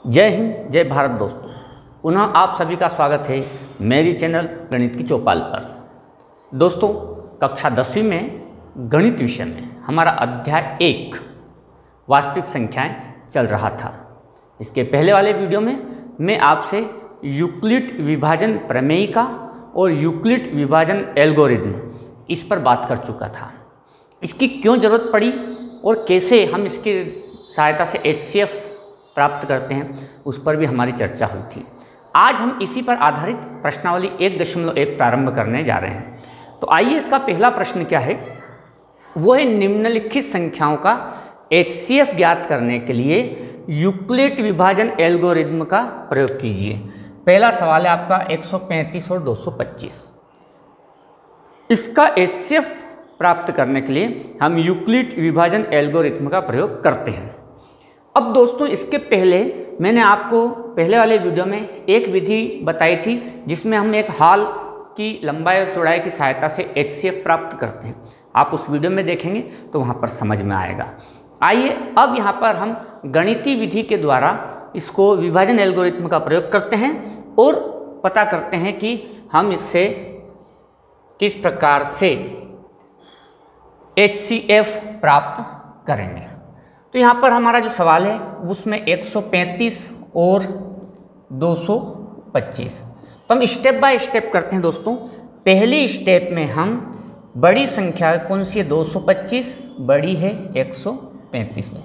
जय हिंद, जय भारत दोस्तों। पुनः आप सभी का स्वागत है मेरी चैनल गणित की चौपाल पर। दोस्तों, कक्षा 10वीं में गणित विषय में हमारा अध्याय 1 वास्तविक संख्याएं चल रहा था। इसके पहले वाले वीडियो में मैं आपसे यूक्लिड विभाजन प्रमेयिका और यूक्लिड विभाजन एल्गोरिथम इस पर बात कर चुका था। इसकी क्यों ज़रूरत पड़ी और कैसे हम इसकी सहायता से HCF प्राप्त करते हैं, उस पर भी हमारी चर्चा हुई थी। आज हम इसी पर आधारित प्रश्नावली 1.1 प्रारंभ करने जा रहे हैं। तो आइए, इसका पहला प्रश्न क्या है, वो है निम्नलिखित संख्याओं का HCF ज्ञात करने के लिए यूक्लिड विभाजन एल्गोरिथम का प्रयोग कीजिए। पहला सवाल है आपका 135 और 225। इसका HCF प्राप्त करने के लिए हम यूक्लिड विभाजन एल्गोरिथम का प्रयोग करते हैं। अब दोस्तों, इसके पहले मैंने आपको पहले वाले वीडियो में एक विधि बताई थी जिसमें हम एक हॉल की लंबाई और चौड़ाई की सहायता से HCF प्राप्त करते हैं। आप उस वीडियो में देखेंगे तो वहाँ पर समझ में आएगा। आइए, अब यहाँ पर हम गणितीय विधि के द्वारा इसको विभाजन एल्गोरिथम का प्रयोग करते हैं और पता करते हैं कि हम इससे किस प्रकार से HCF प्राप्त करेंगे। तो यहाँ पर हमारा जो सवाल है उसमें 135 और 225। तो हम स्टेप बाय स्टेप करते हैं दोस्तों। पहले स्टेप में हम बड़ी संख्या कौन सी है, 225 बड़ी है 135 में।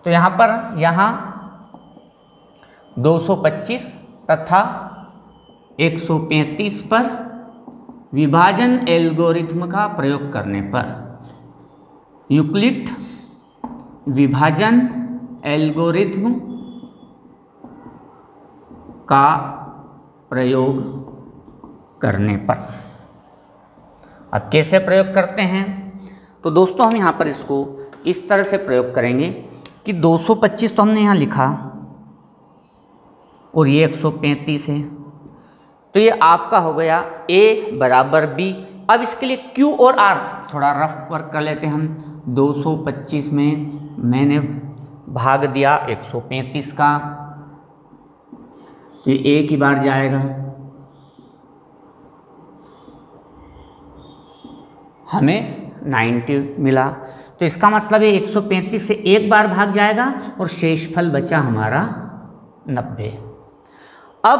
तो यहाँ पर 225 तथा 135 पर विभाजन एल्गोरिथम का प्रयोग करने पर, यूक्लिड विभाजन एल्गोरिथम का प्रयोग करने पर। अब कैसे प्रयोग करते हैं, तो दोस्तों हम यहाँ पर इसको इस तरह से प्रयोग करेंगे कि 225 तो हमने यहाँ लिखा और ये 135 है, तो ये आपका हो गया A बराबर B। अब इसके लिए Q और R थोड़ा रफ वर्क कर लेते हैं हम। 225 में मैंने भाग दिया 135 का, तो ये एक ही बार जाएगा, हमें 90 मिला। तो इसका मतलब है 135 से एक बार भाग जाएगा और शेषफल बचा हमारा 90। अब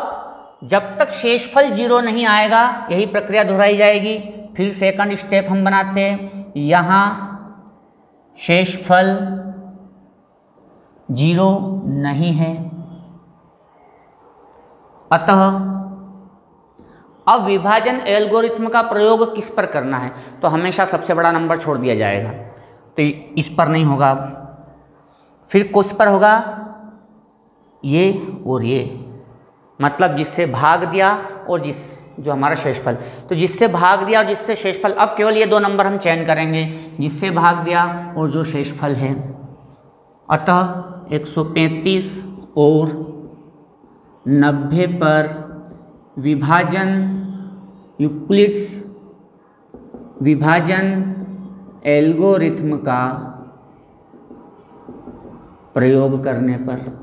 जब तक शेषफल 0 नहीं आएगा यही प्रक्रिया दोहराई जाएगी। फिर सेकंड स्टेप हम बनाते हैं, यहाँ शेषफल 0 नहीं है, अतः अब विभाजन एल्गोरिथम का प्रयोग किस पर करना है, तो हमेशा सबसे बड़ा नंबर छोड़ दिया जाएगा, तो इस पर नहीं होगा। फिर किस पर होगा, ये और ये, मतलब जिससे भाग दिया और जो हमारा शेषफल, तो जिससे भाग दिया और जिससे शेषफल, अब केवल ये दो नंबर हम चयन करेंगे, जिससे भाग दिया और जो शेषफल है। अतः 135 और 90 पर विभाजन यूक्लिड्स विभाजन एल्गोरिथम का प्रयोग करने पर,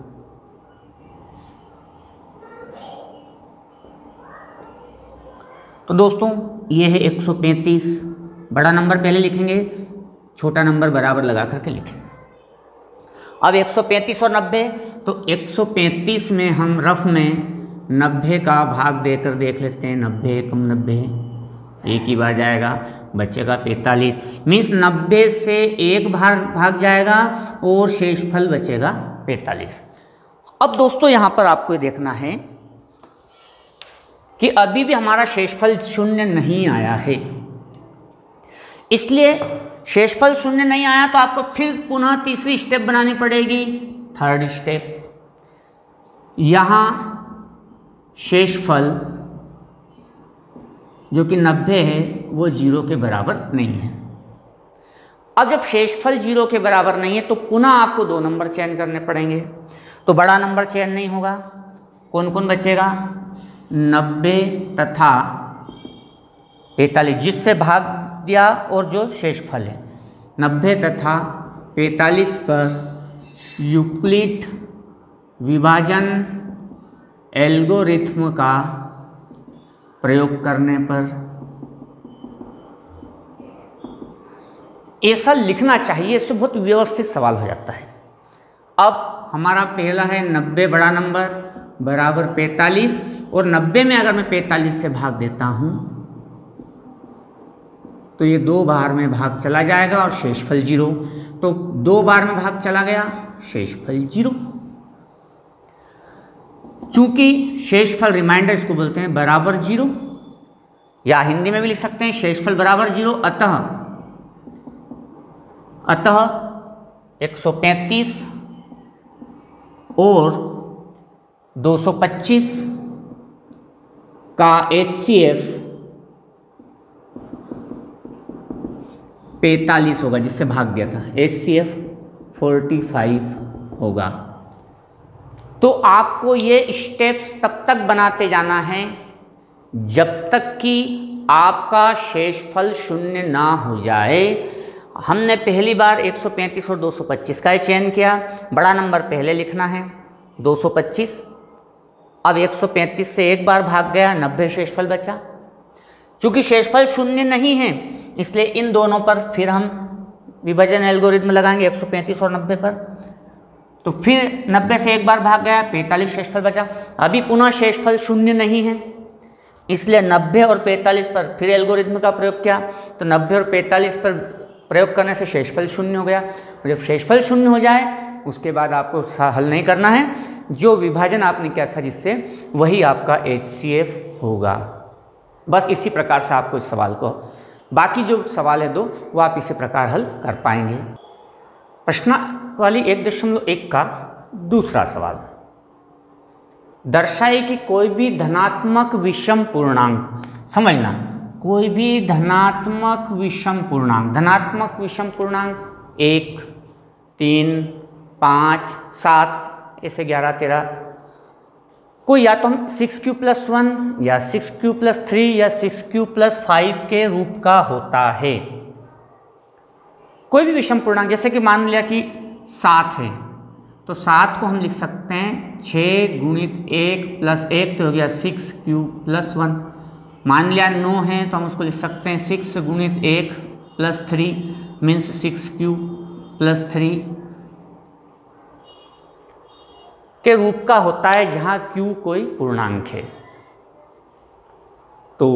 तो दोस्तों ये है 135। बड़ा नंबर पहले लिखेंगे, छोटा नंबर बराबर लगा करके लिखेंगे। अब 135 और 90, तो 135 में हम रफ में 90 का भाग देकर देख लेते हैं। 90 कम 90 एक ही बार जाएगा, बचेगा 45। मीन्स 90 से एक बार भाग जाएगा और शेषफल बचेगा 45। अब दोस्तों यहाँ पर आपको देखना है कि अभी भी हमारा शेषफल 0 नहीं आया है, इसलिए शेषफल 0 नहीं आया तो आपको फिर पुनः तीसरी स्टेप बनानी पड़ेगी, थर्ड स्टेप। यहाँ शेषफल जो कि 90 है वो 0 के बराबर नहीं है। अब जब शेषफल 0 के बराबर नहीं है तो पुनः आपको दो नंबर चयन करने पड़ेंगे। तो बड़ा नंबर चयन नहीं होगा, कौन कौन बचेगा, 90 तथा 45, जिससे भाग दिया और जो शेषफल है। 90 तथा 45 पर यूक्लिड विभाजन एल्गोरिथ्म का प्रयोग करने पर ऐसा लिखना चाहिए। इससे बहुत व्यवस्थित सवाल हो जाता है। अब हमारा पहला है 90 बड़ा नंबर बराबर 45, और 90 में अगर मैं 45 से भाग देता हूं तो ये 2 बार में भाग चला जाएगा और शेषफल 0। तो 2 बार में भाग चला गया, शेषफल 0। चूंकि शेषफल रिमाइंडर इसको बोलते हैं बराबर 0, या हिंदी में भी लिख सकते हैं शेषफल बराबर 0। अतः 135 और 225 का HCF 45 होगा, जिससे भाग दिया था। HCF 45 होगा। तो आपको ये स्टेप्स तब तक बनाते जाना है जब तक कि आपका शेषफल 0 ना हो जाए। हमने पहली बार 135 और 225 का चयन किया। बड़ा नंबर पहले लिखना है 225। अब 135 से एक बार भाग गया, 90 शेषफल बचा। चूंकि शेषफल 0 नहीं है इसलिए इन दोनों पर फिर हम विभाजन एल्गोरिथ्म लगाएंगे 135 और 90 पर। तो फिर 90 से एक बार भाग गया, 45 शेषफल बचा। अभी पुनः शेषफल 0 नहीं है इसलिए 90 और 45 पर फिर एल्गोरिथ्म का प्रयोग किया। तो 90 और 45 पर प्रयोग करने से शेषफल 0 हो गया। और जब शेषफल 0 हो जाए उसके बाद आपको हल नहीं करना है, जो विभाजन आपने किया था जिससे, वही आपका HCF होगा। बस इसी प्रकार से आपको इस सवाल को, बाकी जो सवाल है 2 वो आप इसी प्रकार हल कर पाएंगे। प्रश्नावली 1.1 का दूसरा सवाल, दर्शाए कि कोई भी धनात्मक विषम पूर्णांक, समझना, कोई भी धनात्मक विषम पूर्णांक, धनात्मक विषम पूर्णांक 1, 3, 5, 7 ऐसे 11, 13 को या तो हम 6q+1 या 6q+3 या 6q+5 के रूप का होता है। कोई भी विषम पूर्णांक, जैसे कि मान लिया कि 7 है तो 7 को हम लिख सकते हैं 6 गुणित 1 + 1 तो हो गया 6q+1। मान लिया 9 है तो हम उसको लिख सकते हैं 6 गुणित 1 + 3 मीन्स 6q+3 के रूप का होता है, जहाँ q कोई पूर्णांक है। तो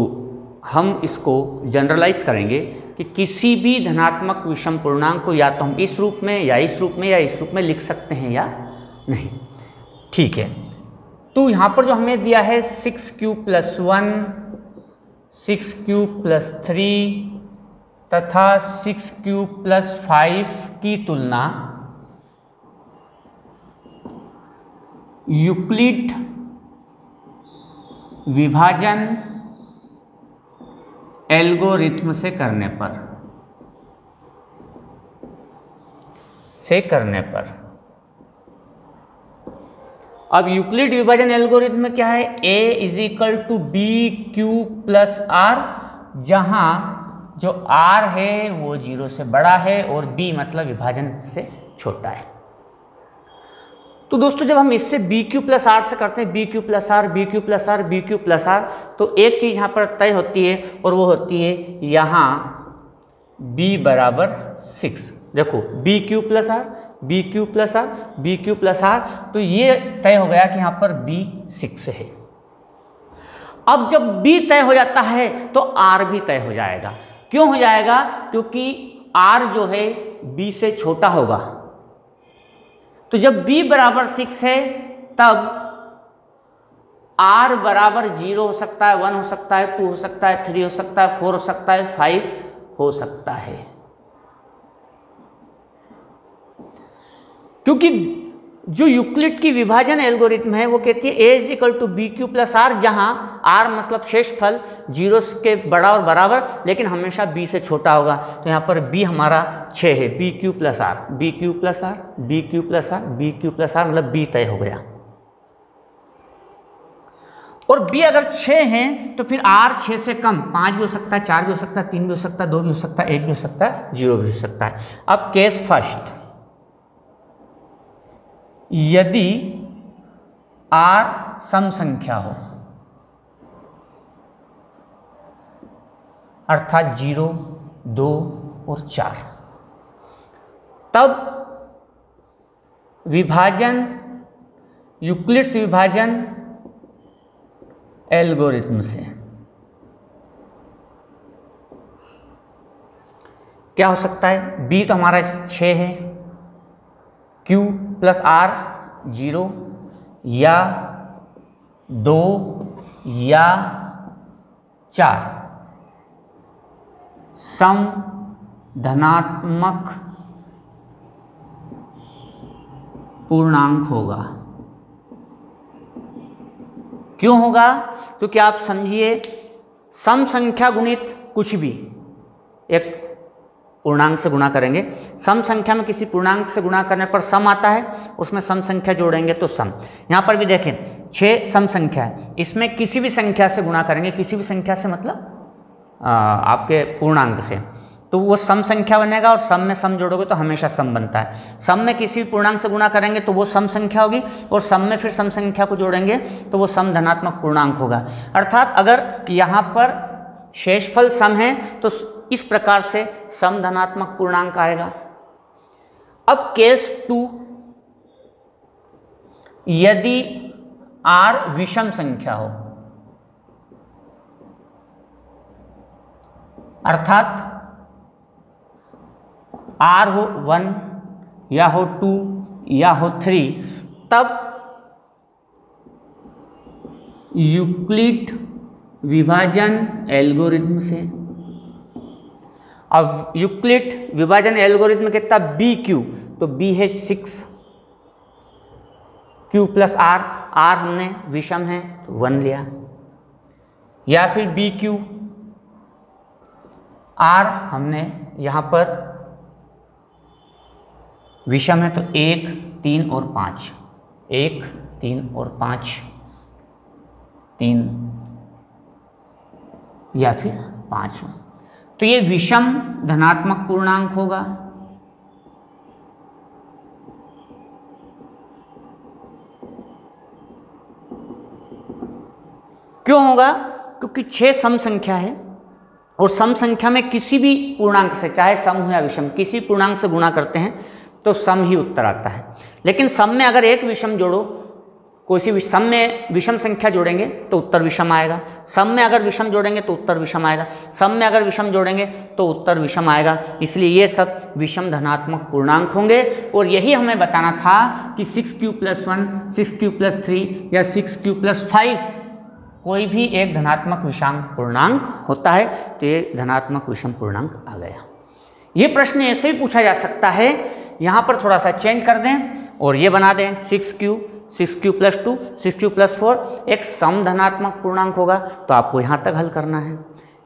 हम इसको जनरलाइज करेंगे कि किसी भी धनात्मक विषम पूर्णांक को या तो हम इस रूप में या इस रूप में या इस रूप में लिख सकते हैं या नहीं। ठीक है, तो यहाँ पर जो हमें दिया है 6q+1, 6q+3 तथा 6q+5 की तुलना यूक्लिड विभाजन एल्गोरिथ्म से करने पर अब यूक्लिड विभाजन एल्गोरिथ्म क्या है? A = BQ+R, जहां जो R है वो 0 से बड़ा है और B मतलब विभाजन से छोटा है। तो दोस्तों जब हम इससे BQ+R से करते हैं, BQ+R, BQ+R, BQ+R, तो एक चीज़ यहाँ पर तय होती है और वो होती है यहाँ B = 6। देखो BQ+R, BQ+R, BQ+R, तो ये तय हो गया कि यहाँ पर B 6 है। अब जब B तय हो जाता है तो R भी तय हो जाएगा। क्यों हो जाएगा? क्योंकि R जो है B से छोटा होगा। तो जब B = 6 है तब R = 0 हो सकता है, 1 हो सकता है, 2 हो सकता है, 3 हो सकता है, 4 हो सकता है, 5 हो सकता है। क्योंकि जो यूक्लिड की विभाजन एल्गोरिथम है वो कहती है A = BQ+R, जहां R मतलब शेषफल 0 के बड़ा और बराबर लेकिन हमेशा B से छोटा होगा। तो यहाँ पर B हमारा 6 है, BQ+R, BQ+R, BQ+R, BQ+R मतलब B तय हो गया। और B अगर 6 है तो फिर R 6 से कम 5 भी हो सकता है, 4 भी हो सकता है, 3 भी हो सकता है, 2 भी हो सकता है, 1 भी हो सकता है, 0 भी हो सकता है। अब केस फर्स्ट, यदि R सम संख्या हो, अर्थात 0, 2 और 4, तब विभाजन, यूक्लिड्स विभाजन एल्गोरिथ्म से क्या हो सकता है? B तो हमारा 6 है, Q प्लस R 0 या 2 या 4, सम धनात्मक पूर्णांक होगा। क्यों होगा? क्योंकि आप समझिए, सम संख्या गुणित कुछ भी एक पूर्णांक से गुणा करेंगे, सम संख्या में किसी पूर्णांक से गुणा करने पर सम आता है, उसमें सम संख्या जोड़ेंगे तो सम। यहाँ पर भी देखें 6 सम संख्या है, इसमें किसी भी संख्या से गुणा करेंगे, किसी भी संख्या से मतलब आपके पूर्णांक से, तो वो सम संख्या बनेगा और सम में सम जोड़ोगे तो हमेशा सम बनता है। सम में किसी भी पूर्णांक से गुणा करेंगे तो वो सम संख्या होगी और सम में फिर सम संख्या को जोड़ेंगे तो वो सम धनात्मक पूर्णांक होगा। अर्थात अगर यहाँ पर शेषफल सम है तो इस प्रकार से सम धनात्मक पूर्णांक आएगा। अब केस 2, यदि R विषम संख्या हो, अर्थात R हो 1 या हो 2 या हो 3, तब यूक्लिड विभाजन एल्गोरिथ्म से, अब यूक्लिड विभाजन एल्गोरिथ्म कितना BQ, तो B है 6, Q प्लस R, R हमने विषम है तो 1 लिया, या फिर BQ R हमने यहाँ पर विषम है तो 1, 3 और 5, 1, 3 और 5, 3 या फिर 5 हो, तो ये विषम धनात्मक पूर्णांक होगा। क्यों होगा? क्योंकि 6 सम संख्या है और सम संख्या में किसी भी पूर्णांक से, चाहे सम हो या विषम, किसी पूर्णांक से गुणा करते हैं तो सम ही उत्तर आता है। लेकिन सम में अगर एक विषम जोड़ो, कोई भी सम में विषम संख्या जोड़ेंगे तो उत्तर विषम आएगा, सम में अगर विषम जोड़ेंगे तो उत्तर विषम आएगा, सम में अगर विषम जोड़ेंगे तो उत्तर विषम आएगा। इसलिए ये सब विषम धनात्मक पूर्णांक होंगे और यही हमें बताना था कि 6Q + 1, 6Q + 3 या 6Q + 5 कोई भी एक धनात्मक विषम पूर्णांक होता है, तो ये धनात्मक विषम पूर्णांक आ गया। ये प्रश्न ऐसे ही पूछा जा सकता है, यहाँ पर थोड़ा सा चेंज कर दें और ये बना दें 6Q + 2, 6Q + 4 एक सम धनात्मक पूर्णांक होगा, तो आपको यहाँ तक हल करना है।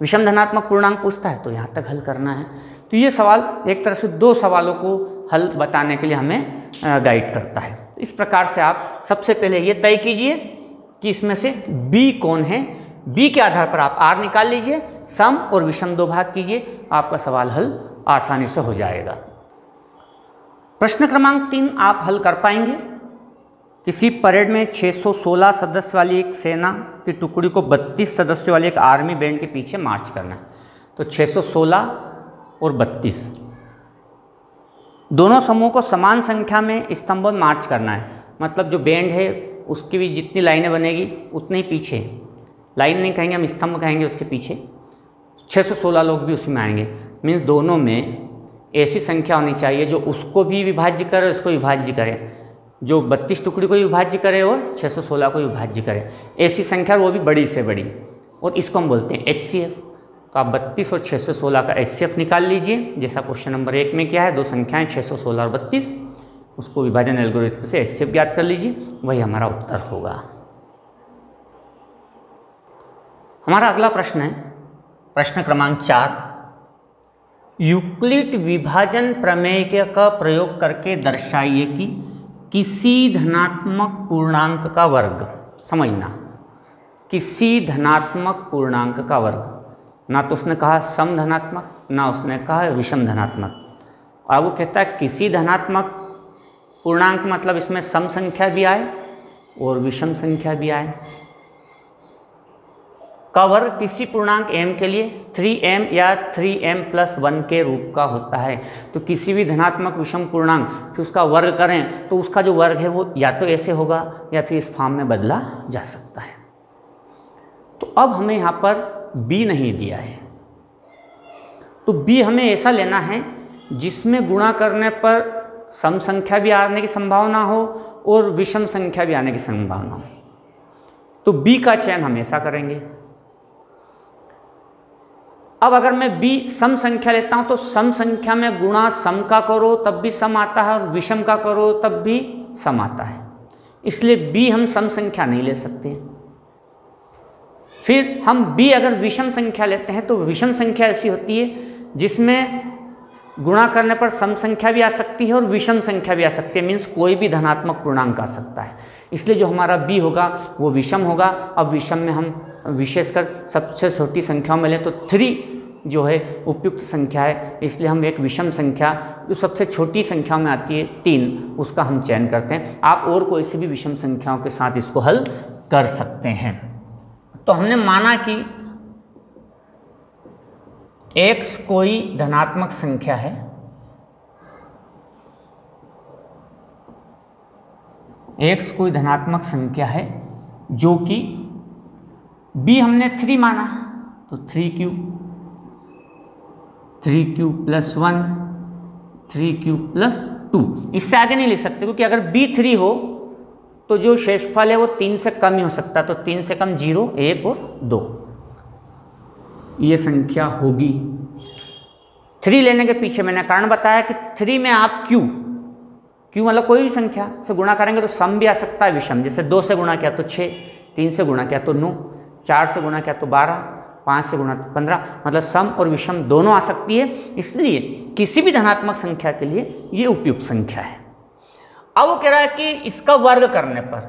विषम धनात्मक पूर्णांक पूछता है तो यहाँ तक हल करना है। तो ये सवाल एक तरह से 2 सवालों को हल बताने के लिए हमें गाइड करता है। इस प्रकार से आप सबसे पहले ये तय कीजिए कि इसमें से B कौन है, B के आधार पर आप R निकाल लीजिए, सम और विषम 2 भाग कीजिए, आपका सवाल हल आसानी से हो जाएगा। प्रश्न क्रमांक 3 आप हल कर पाएंगे। किसी परेड में 616 सदस्य वाली एक सेना की टुकड़ी को 32 सदस्यों वाले एक आर्मी बैंड के पीछे मार्च करना है। तो 616 और 32 दोनों समूह को समान संख्या में स्तंभों में मार्च करना है। मतलब जो बैंड है उसकी भी जितनी लाइनें बनेगी उतने ही पीछे, लाइन नहीं कहेंगे हम, स्तंभ कहेंगे, उसके पीछे 616 लोग भी उसी में आएंगे। मीन्स दोनों में ऐसी संख्या होनी चाहिए जो उसको भी विभाज्य करे, उसको विभाज्य करे, जो 32 टुकड़ी को विभाज्य करे और 616 को विभाज्य करे, ऐसी संख्या, वो भी बड़ी से बड़ी, और इसको हम बोलते हैं HCF। तो आप 32 और 616 का HCF निकाल लीजिए, जैसा क्वेश्चन नंबर 1 में क्या है, 2 संख्याएं 616 और 32, उसको विभाजन एल्गोरिथम से HCF ज्ञात कर लीजिए, वही हमारा उत्तर होगा। हमारा अगला प्रश्न है प्रश्न क्रमांक 4, यूक्लिड विभाजन प्रमेय का प्रयोग करके दर्शाइए कि किसी धनात्मक पूर्णांक का वर्ग, समझना, किसी धनात्मक पूर्णांक का वर्ग, ना तो उसने कहा सम धनात्मक, ना उसने कहा विषम धनात्मक, और वो कहता है किसी धनात्मक पूर्णांक, मतलब इसमें सम संख्या भी आए और विषम संख्या भी आए। का वर्ग किसी पूर्णांक m के लिए 3m या 3m+1 के रूप का होता है। तो किसी भी धनात्मक विषम पूर्णांक फिर उसका वर्ग करें तो उसका जो वर्ग है वो या तो ऐसे होगा या फिर इस फॉर्म में बदला जा सकता है। तो अब हमें यहाँ पर b नहीं दिया है, तो b हमें ऐसा लेना है जिसमें गुणा करने पर सम संख्या भी आने की संभावना हो और विषम संख्या भी आने की संभावना हो। तो b का चयन हम ऐसा करेंगे। अब अगर मैं b सम संख्या लेता हूं तो सम संख्या में गुणा सम का करो तब भी सम आता है और विषम का करो तब भी सम आता है, इसलिए b हम सम संख्या नहीं ले सकते। फिर हम b अगर विषम संख्या लेते हैं तो विषम संख्या ऐसी होती है जिसमें गुणा करने पर सम संख्या भी आ सकती है और विषम संख्या भी आ सकती है, मीन्स कोई भी धनात्मक पूर्णांक आ सकता है। इसलिए जो हमारा b होगा वो विषम होगा। अब विषम में हम विशेषकर सबसे छोटी संख्याओं में लें तो 3 जो है उपयुक्त संख्या है, इसलिए हम एक विषम संख्या जो सबसे छोटी संख्याओं में आती है 3, उसका हम चयन करते हैं। आप और कोई सी भी विषम संख्याओं के साथ इसको हल कर सकते हैं। तो हमने माना कि x कोई धनात्मक संख्या है, x कोई धनात्मक संख्या है जो कि b हमने 3 माना तो 3q + 1 3q + 2, इससे आगे नहीं लिख सकते क्योंकि अगर b 3 हो तो जो शेषफल है वो 3 से कम ही हो सकता है। तो 3 से कम 0, 1 और 2 ये संख्या होगी। 3 लेने के पीछे मैंने कारण बताया कि 3 में आप q मतलब कोई भी संख्या से गुणा करेंगे तो सम भी आ सकता है विषम, जैसे 2 से गुणा किया तो 6, 3 से गुणा किया तो 9, 4 से गुणा किया तो 12, 5 से गुणा तो 15, मतलब सम और विषम दोनों आ सकती है। इसलिए किसी भी धनात्मक संख्या के लिए ये उपयुक्त संख्या है। अब वो कह रहा है कि इसका वर्ग करने पर,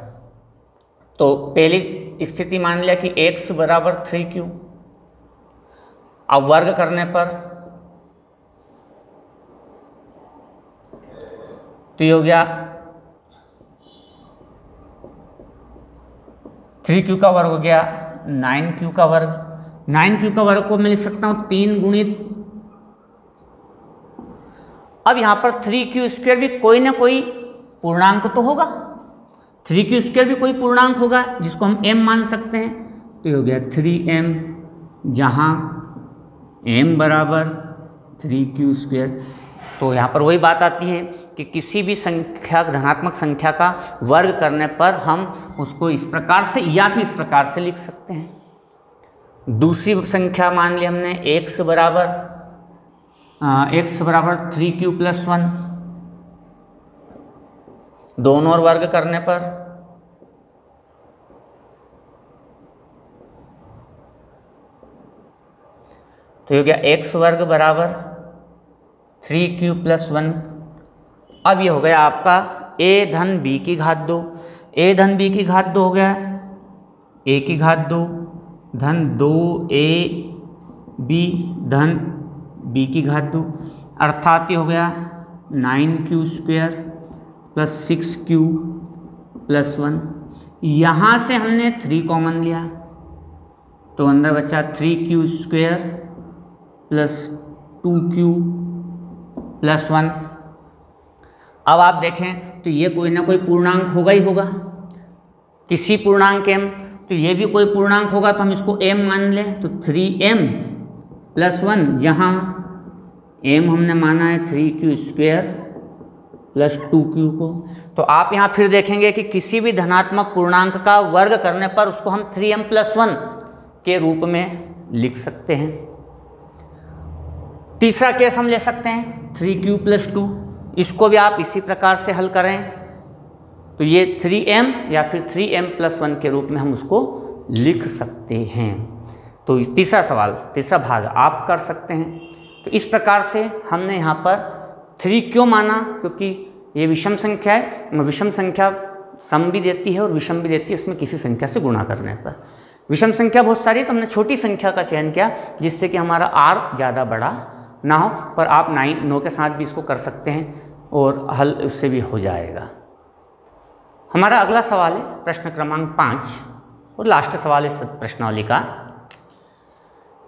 तो पहली स्थिति मान लिया कि x = 3q, अब वर्ग करने पर तो ये हो गया 3q का वर्ग हो गया 9q का वर्ग। 9q का वर्ग को मैं लिख सकता हूं 3 गुणित, अब यहां पर 3q² भी कोई ना कोई पूर्णांक तो होगा, 3q² भी कोई पूर्णांक होगा जिसको हम m मान सकते हैं। तो ये हो गया 3m, जहां m = 3q²। तो यहाँ पर वही बात आती है कि किसी भी संख्या धनात्मक संख्या का वर्ग करने पर हम उसको इस प्रकार से या फिर इस प्रकार से लिख सकते हैं। दूसरी संख्या मान ली हमने x = 3q + 1, दोनों और वर्ग करने पर तो ये हो गया x² = 3q + 1। अब ये हो गया आपका a धन b की घात 2, a धन b की घात 2 हो गया a की घात 2 धन 2ab धन b की घात 2, अर्थात ये हो गया 9q² + 6q + 1। यहाँ से हमने 3 कॉमन लिया तो अंदर बचा 3q² + 2q + 1। अब आप देखें तो ये कोई ना कोई पूर्णांक होगा ही होगा, किसी पूर्णांक m, तो ये भी कोई पूर्णांक होगा तो हम इसको m मान लें। तो 3m + 1, जहाँ m हमने माना है 3q² + 2q को। तो आप यहाँ फिर देखेंगे कि किसी भी धनात्मक पूर्णांक का वर्ग करने पर उसको हम 3m + 1 के रूप में लिख सकते हैं। तीसरा केस हम ले सकते हैं 3q + 2, इसको भी आप इसी प्रकार से हल करें तो ये 3m या फिर 3m + 1 के रूप में हम उसको लिख सकते हैं। तो तीसरा सवाल, तीसरा भाग आप कर सकते हैं। तो इस प्रकार से हमने यहाँ पर 3 क्यों माना, क्योंकि ये विषम संख्या है, विषम संख्या सम भी देती है और विषम भी देती है उसमें किसी संख्या से गुणा करने पर। विषम संख्या बहुत सारी है तो हमने छोटी संख्या का चयन किया जिससे कि हमारा r ज़्यादा बड़ा ना हो, पर आप 9 के साथ भी इसको कर सकते हैं और हल उससे भी हो जाएगा। हमारा अगला सवाल है प्रश्न क्रमांक 5 और लास्ट सवाल है प्रश्नावली का।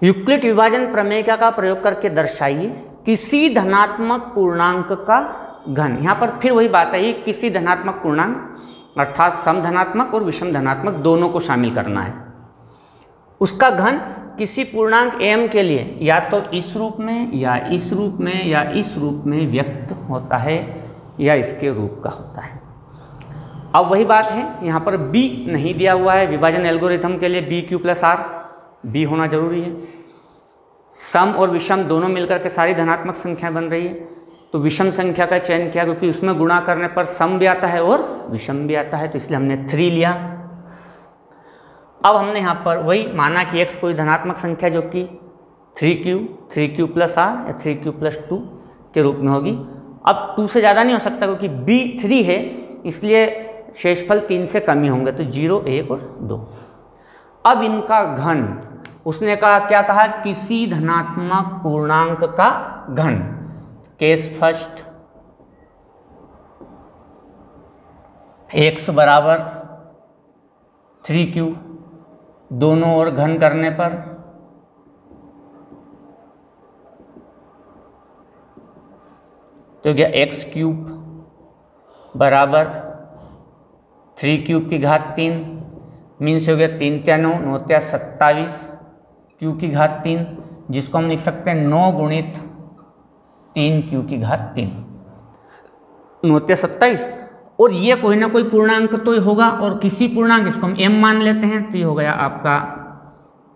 यूक्लिड विभाजन प्रमेय का प्रयोग करके दर्शाइए किसी धनात्मक पूर्णांक का घन। यहाँ पर फिर वही बात है, किसी धनात्मक पूर्णांक अर्थात सम धनात्मक और विषम धनात्मक दोनों को शामिल करना है। उसका घन किसी पूर्णांक m के लिए या तो इस रूप में या इस रूप में या इस रूप में व्यक्त होता है या इसके रूप का होता है। अब वही बात है, यहाँ पर b नहीं दिया हुआ है। विभाजन एल्गोरिथम के लिए BQ+R b होना जरूरी है। सम और विषम दोनों मिलकर के सारी धनात्मक संख्या बन रही है, तो विषम संख्या का चयन किया क्योंकि उसमें गुणा करने पर सम भी आता है और विषम भी आता है, तो इसलिए हमने 3 लिया। अब हमने यहाँ पर वही माना कि x कोई धनात्मक संख्या जो कि 3Q+R या 3Q+2 के रूप में होगी। अब 2 से ज़्यादा नहीं हो सकता क्योंकि b 3 है, इसलिए शेषफल 3 से कम ही होंगे, तो 0, 1 और 2। अब इनका घन, उसने कहा क्या कहा, किसी धनात्मक पूर्णांक का घन। केस फर्स्ट, x बराबर 3Q, दोनों ओर घन करने पर तो क्या x³ बराबर 3Q की घात 3 मीन्स हो गया 3 × 9 9 × 27 Q की घात 3, जिसको हम लिख सकते हैं 9 × 3Q की घात 3 9 × 27। और ये कोई ना कोई पूर्णांक तो होगा, और किसी पूर्णांक, इसको हम m मान लेते हैं, तो ये हो गया आपका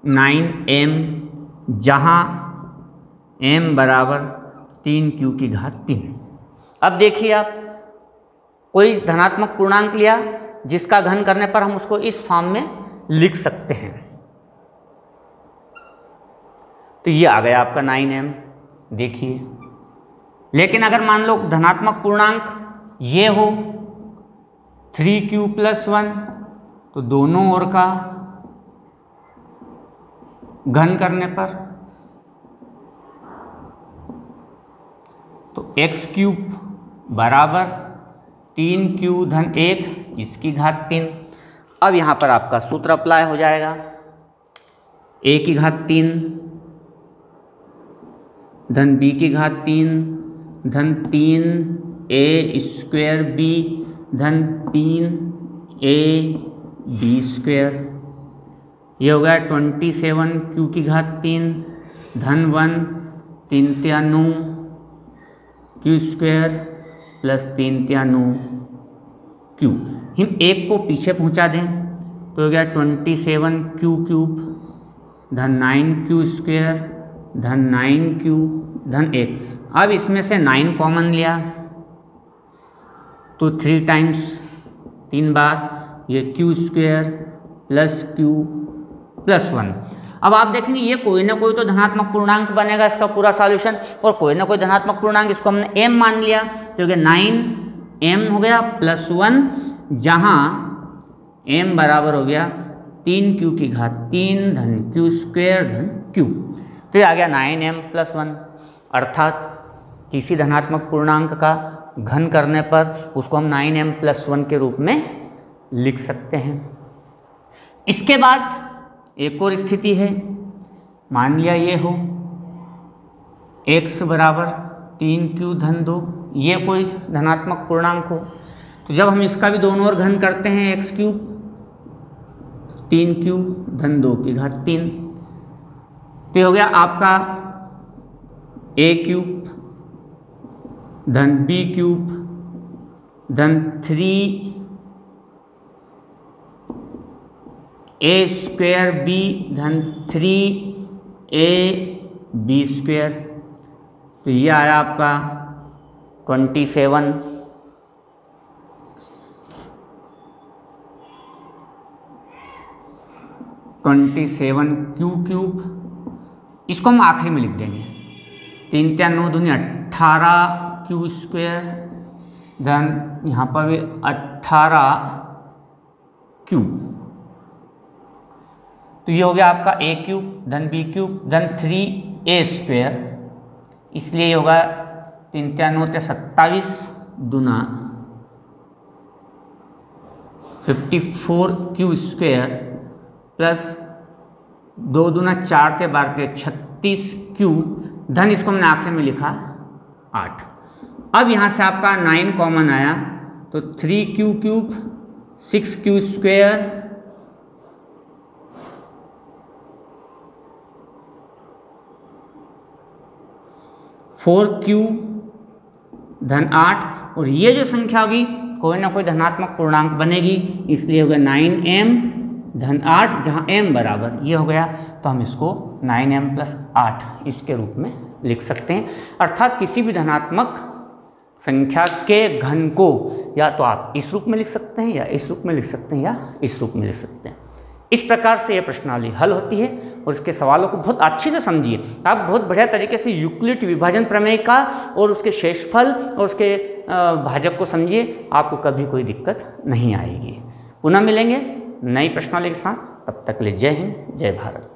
9m, जहाँ m बराबर 3Q की घात 3। अब देखिए आप, कोई धनात्मक पूर्णांक लिया जिसका घन करने पर हम उसको इस फॉर्म में लिख सकते हैं, तो ये आ गया आपका 9m। देखिए, लेकिन अगर मान लो धनात्मक पूर्णांक ये हो 3Q+1, तो दोनों ओर का घन करने पर तो x³ बराबर 3Q धन 1 इसकी घात 3। अब यहाँ पर आपका सूत्र अप्लाई हो जाएगा, a की घात 3 धन b की घात 3 धन 3a² b धन 3ab²। ये हो गया 27Q की घात 3 धन 1 3 × 9 Q² प्लस 3 × 9 Q। हम एक को पीछे पहुंचा दें तो हो गया 27Q³ धन 9Q² धन 9Q धन 1। अब इसमें से 9 कॉमन लिया तो 3 टाइम्स 3 बार ये Q² प्लस Q+1। अब आप देखेंगे ये कोई ना कोई तो धनात्मक पूर्णांक बनेगा इसका पूरा सॉल्यूशन, और कोई ना कोई धनात्मक पूर्णांक, इसको हमने m मान लिया तो 9m हो गया प्लस 1, जहाँ m बराबर हो गया 3Q की घात 3 धन Q² धन Q। तो ये आ गया 9m+1, अर्थात किसी धनात्मक पूर्णांक का घन करने पर उसको हम 9m+1 के रूप में लिख सकते हैं। इसके बाद एक और स्थिति है, मान लिया ये हो x बराबर 3Q धन 2, ये कोई धनात्मक पूर्णांक हो, तो जब हम इसका भी दोनों ओर घन करते हैं x³ 3Q धन 2 की घात 3, तो हो गया आपका a³ धन b³ धन 3a² b धन 3ab²। तो ये आया आपका 27Q³। इसको हम आखिरी में लिख देंगे, 3 × 9 दूनी 18Q² धन यहाँ पर भी 18Q। तो ये हो गया आपका a³ धन b³ धन 3a², इसलिए ये होगा 3 × 9 = 27 दूना 54 प्लस 2 दूना 4 ते 12 ते 36 धन इसको हमने आखिर में लिखा 8। अब यहाँ से आपका 9 कॉमन आया तो 3 6 4 धन 8 और ये जो संख्या होगी कोई ना कोई धनात्मक पूर्णांक बनेगी, इसलिए हो गया 9m धन 8 जहाँ m बराबर ये हो गया, तो हम इसको 9m प्लस 8 इसके रूप में लिख सकते हैं। अर्थात किसी भी धनात्मक संख्या के घन को या तो आप इस रूप में लिख सकते हैं या इस रूप में लिख सकते हैं या इस रूप में लिख सकते हैं। इस प्रकार से यह प्रश्नावली हल होती है और इसके सवालों को बहुत अच्छे से समझिए। आप बहुत बढ़िया तरीके से यूक्लिड विभाजन प्रमेय का और उसके शेषफल और उसके भाजक को समझिए, आपको कभी कोई दिक्कत नहीं आएगी। पुनः मिलेंगे नई प्रश्नावली के साथ, तब तक के लिए जय हिंद जय भारत।